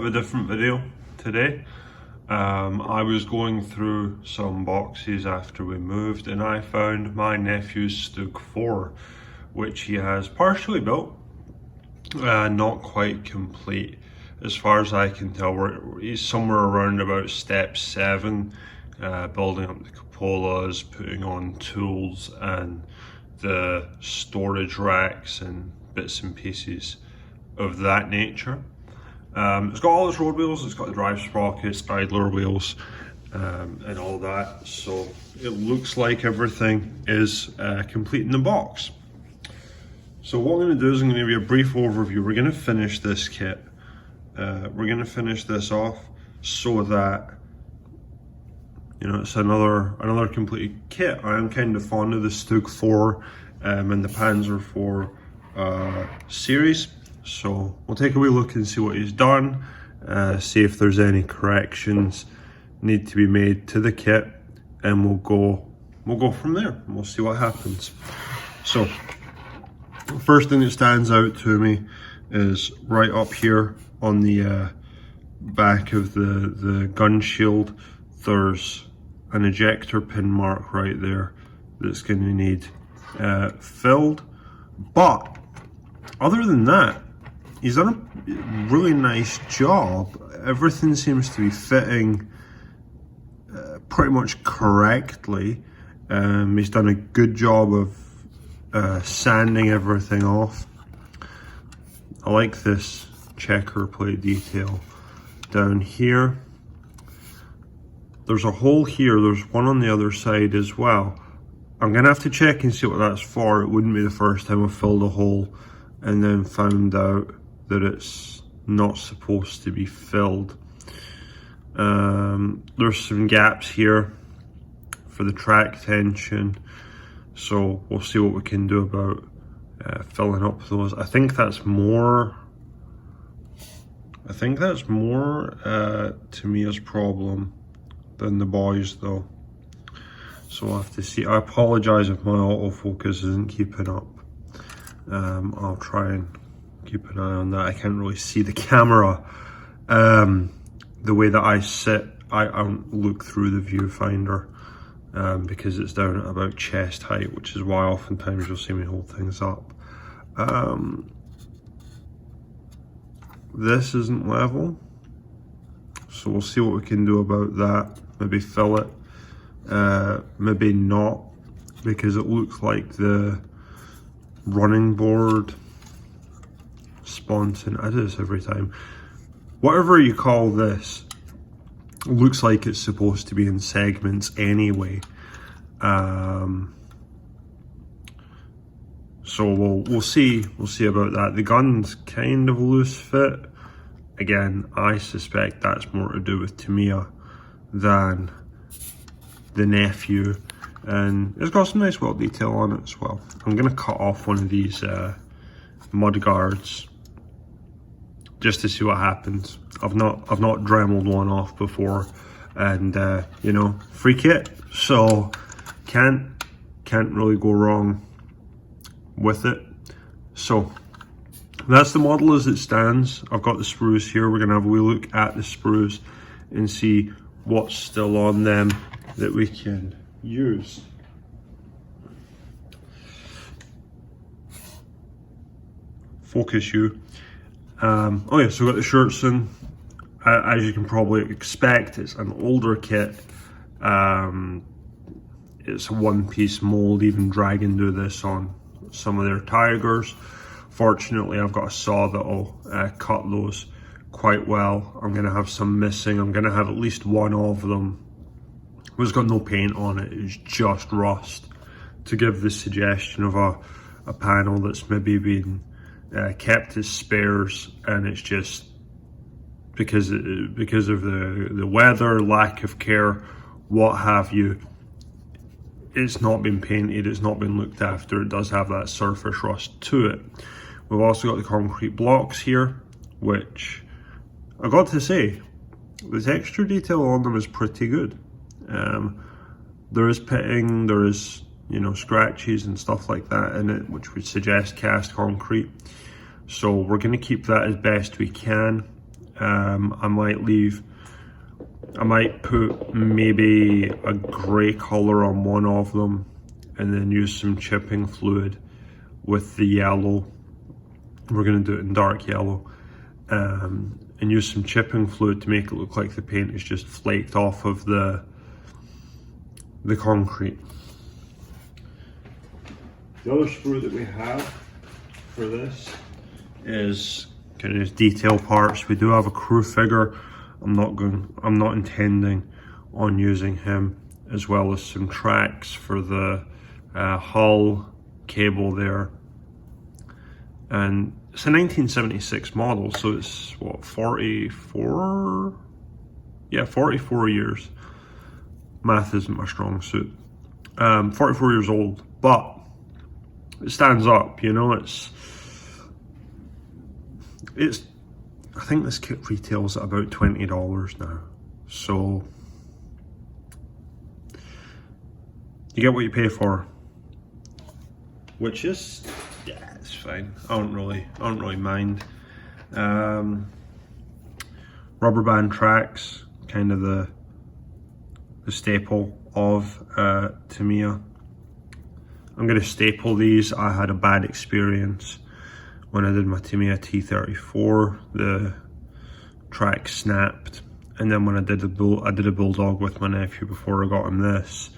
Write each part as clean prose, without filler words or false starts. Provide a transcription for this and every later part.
of a different video today. I was going through some boxes after we moved and I found my nephew's Stug IV, which he has partially built, not quite complete. As far as I can tell, he's somewhere around about step 7, building up the cupolas, putting on tools and the storage racks and bits and pieces of that nature. It's got all its road wheels, it's got the drive sprockets, idler wheels, and all that. So it looks like everything is complete in the box. So what I'm going to do is I'm going to give you a brief overview. We're going to finish this kit. We're going to finish this off so that, you know, it's another complete kit. I am kind of fond of the Stug IV and the Panzer IV series. So we'll take a wee look and see what he's done, see if there's any corrections need to be made to the kit, and we'll go from there and we'll see what happens. So the first thing that stands out to me is right up here on the back of the gun shield. There's an ejector pin mark right there that's going to need filled, but other than that, he's done a really nice job. Everything seems to be fitting pretty much correctly. He's done a good job of sanding everything off. I like this checker plate detail down here. There's a hole here, there's one on the other side as well. I'm gonna have to check and see what that's for. It wouldn't be the first time I've filled a hole and then found out that it's not supposed to be filled. There's some gaps here for the track tension, so we'll see what we can do about filling up those. I think that's more Tamiya's problem than the boys though. So we'll have to see. I apologise if my autofocus isn't keeping up. I'll try and keep an eye on that. I can't really see the camera. The way that I sit, I don't look through the viewfinder because it's down at about chest height, which is why oftentimes you'll see me hold things up. This isn't level, so we'll see what we can do about that. Maybe fill it, maybe not, because it looks like the running board sponson. I do this every time. Whatever you call this, looks like it's supposed to be in segments anyway. So we'll see about that. The gun's kind of loose fit. Again, I suspect that's more to do with Tamiya than the nephew, and it's got some nice weld detail on it as well. I'm gonna cut off one of these mud guards just to see what happens. I've not dremeled one off before, and you know, free kit, so can't really go wrong with it. So that's the model as it stands. I've got the sprues here. We're gonna have a wee look at the sprues and see what's still on them that we can use. Focus you. Oh yeah, so we've got the shirts in. As you can probably expect, it's an older kit. It's a one-piece mold. Even Dragon do this on some of their Tigers. Fortunately, I've got a saw that'll cut those quite well. I'm gonna have some missing. I'm gonna have at least one of them. It's got no paint on it, it's just rust, to give the suggestion of a panel that's maybe been kept as spares, and it's just because of the weather, lack of care, what have you, it's not been painted, it's not been looked after. It does have that surface rust to it. We've also got the concrete blocks here, which I got to say, the texture detail on them is pretty good. There is pitting, there is, you know, scratches and stuff like that in it, which would suggest cast concrete. So we're going to keep that as best we can. I might put maybe a grey colour on one of them and then use some chipping fluid with the yellow. We're going to do it in dark yellow, and use some chipping fluid to make it look like the paint is just flaked off of the concrete. The other sprue that we have for this is kind of detail parts. We do have a crew figure. I'm not intending on using him, as well as some tracks for the hull cable there. And it's a 1976 model, so it's what, 44? Yeah, 44 years. Math isn't my strong suit. 44 years old, but it stands up, you know. It's I think this kit retails at about $20 now, so you get what you pay for, which is, yeah, it's fine. I don't really mind. Rubber band tracks, kind of the staple of Tamiya. I'm going to staple these. I had a bad experience when I did my Tamiya T34. The track snapped, and then when I did a bulldog with my nephew before I got him this,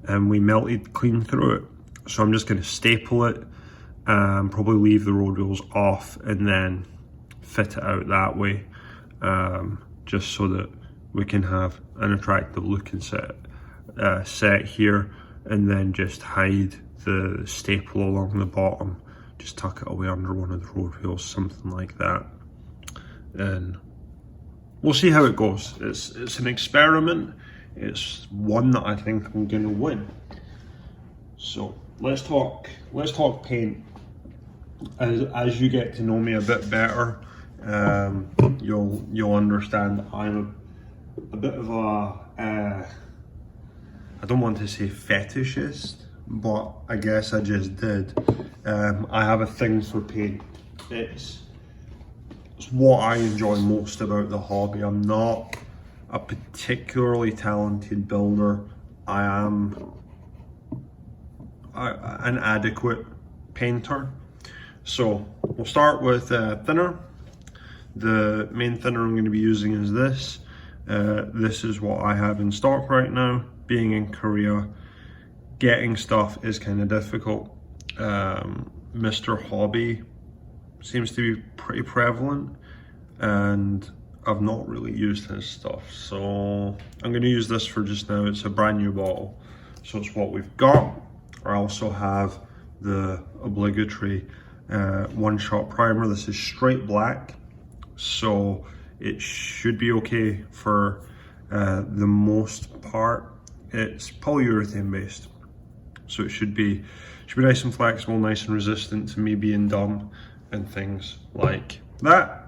and we melted clean through it. So I'm just going to staple it, probably leave the road wheels off, and then fit it out that way, just so that we can have an attractive looking set here, and then just hide the staple along the bottom. Just tuck it away under one of the road wheels, something like that, and we'll see how it goes. It's an experiment. It's one that I think I'm gonna win. So let's talk paint. As you get to know me a bit better, you'll understand that I'm a bit of a I don't want to say fetishist, but I guess I just did. I have a thing for paint. It's what I enjoy most about the hobby. I'm not a particularly talented builder. I am an adequate painter. So we'll start with thinner. The main thinner I'm going to be using is this. This is what I have in stock right now. Being in Korea, getting stuff is kind of difficult. Mr. Hobby seems to be pretty prevalent, and I've not really used his stuff, so I'm going to use this for just now. It's a brand new bottle, so it's what we've got. I also have the obligatory one-shot primer. This is straight black, so it should be okay for the most part. It's polyurethane based, so it should be nice and flexible, nice and resistant to me being dumb and things like that.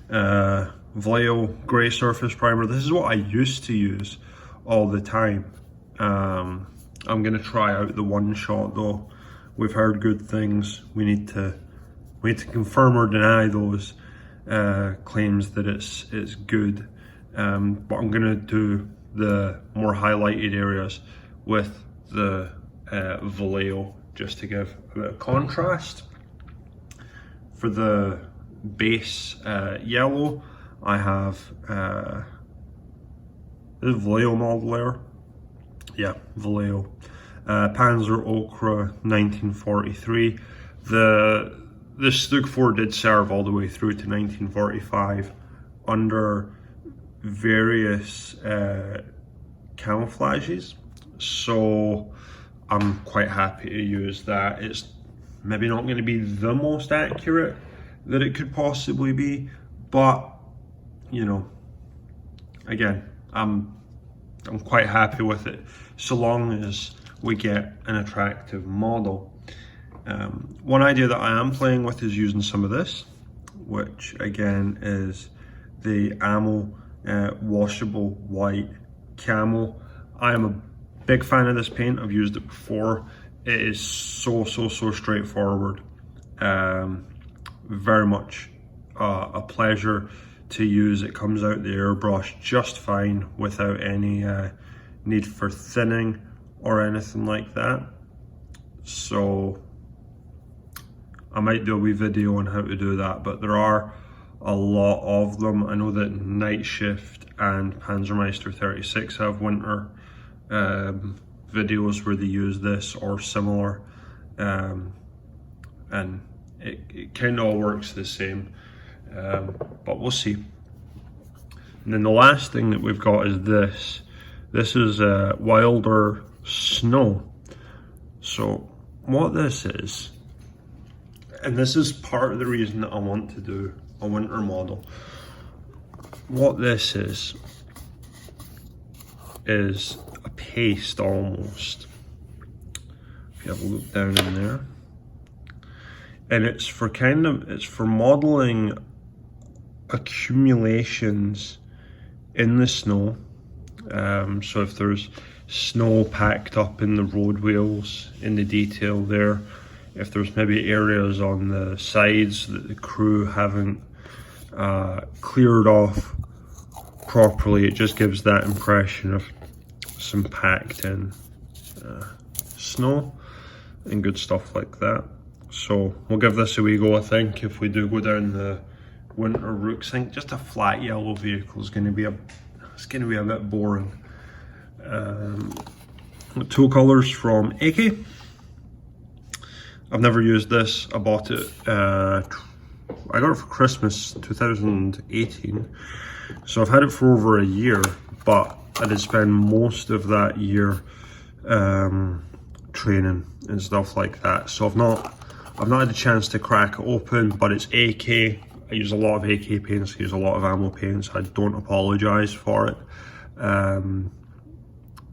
Vallejo grey surface primer. This is what I used to use all the time. I'm gonna try out the one shot though. We've heard good things. We need to confirm or deny those claims that it's good. But I'm gonna do the more highlighted areas with the Vallejo just to give a bit of contrast. For the base yellow, I have the Vallejo model there. Yeah, Vallejo. Panzer Ochre 1943. The Stug IV did serve all the way through to 1945 under various camouflages, so I'm quite happy to use that. It's maybe not going to be the most accurate that it could possibly be, but you know, again, I'm quite happy with it so long as we get an attractive model. One idea that I am playing with is using some of this, which again is the Ammo washable white camo. I am a big fan of this paint. I've used it before. It is so straightforward. Very much a pleasure to use. It comes out the airbrush just fine without any need for thinning or anything like that. So I might do a wee video on how to do that, but there are a lot of them. I know that Night Shift and Panzermeister 36 have winter videos where they use this or similar, and it kind of all works the same, but we'll see. And then the last thing that we've got is this. This is Wilder Snow. So what this is, and this is part of the reason that I want to do a winter model. What this is a paste almost. If you have a look down in there. And it's for modeling accumulations in the snow. So if there's snow packed up in the road wheels, in the detail there, if there's maybe areas on the sides that the crew haven't cleared off properly, it just gives that impression of some packed in snow and good stuff like that. So we'll give this a wee go, I think, if we do go down the winter route. I think just a flat yellow vehicle is going to be a bit boring. Two colours from AK. I've never used this. I bought it, I got it for Christmas 2018. So I've had it for over a year, but I did spend most of that year training and stuff like that. So I've not had a chance to crack it open, but it's AK. I use a lot of AK paints, I use a lot of ammo paints. I don't apologise for it.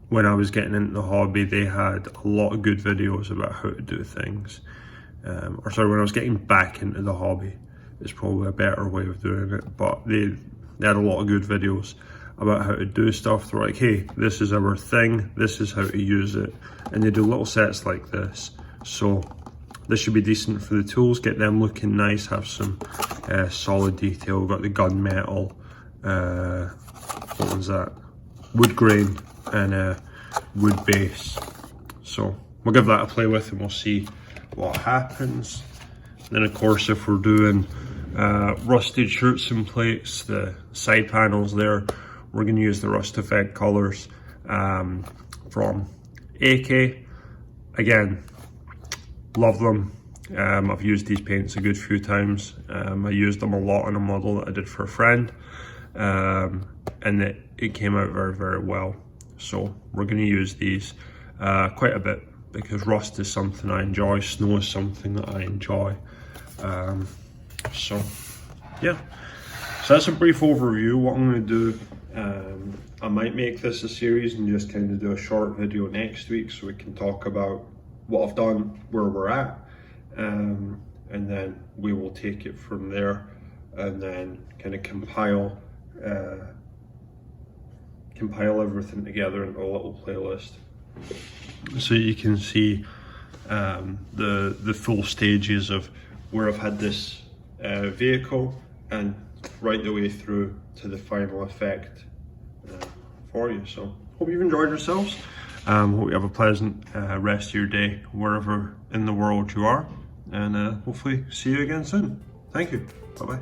When I was getting into the hobby, they had a lot of good videos about how to do things. Or sorry, when I was getting back into the hobby, it's probably a better way of doing it, but they had a lot of good videos about how to do stuff. They're like, hey, this is our thing, this is how to use it. And they do little sets like this. So this should be decent for the tools, get them looking nice, have some solid detail. We've got the gunmetal, what was that? Wood grain and wood base. So we'll give that a play with and we'll see what happens. And then of course, if we're doing rusted shirts and plates, the side panels there, we're going to use the Rust Effect colours from AK. Again, love them. I've used these paints a good few times. I used them a lot on a model that I did for a friend, and it came out very, very well. So we're going to use these quite a bit because rust is something I enjoy, snow is something that I enjoy. So yeah, so that's a brief overview. What I'm going to do, I might make this a series and just kind of do a short video next week so we can talk about what I've done, where we're at, and then we will take it from there and then kind of compile everything together into a little playlist so you can see the full stages of where I've had this vehicle and right the way through to the final effect for you. So hope you've enjoyed yourselves. Hope you have a pleasant rest of your day wherever in the world you are, and hopefully see you again soon. Thank you. Bye bye.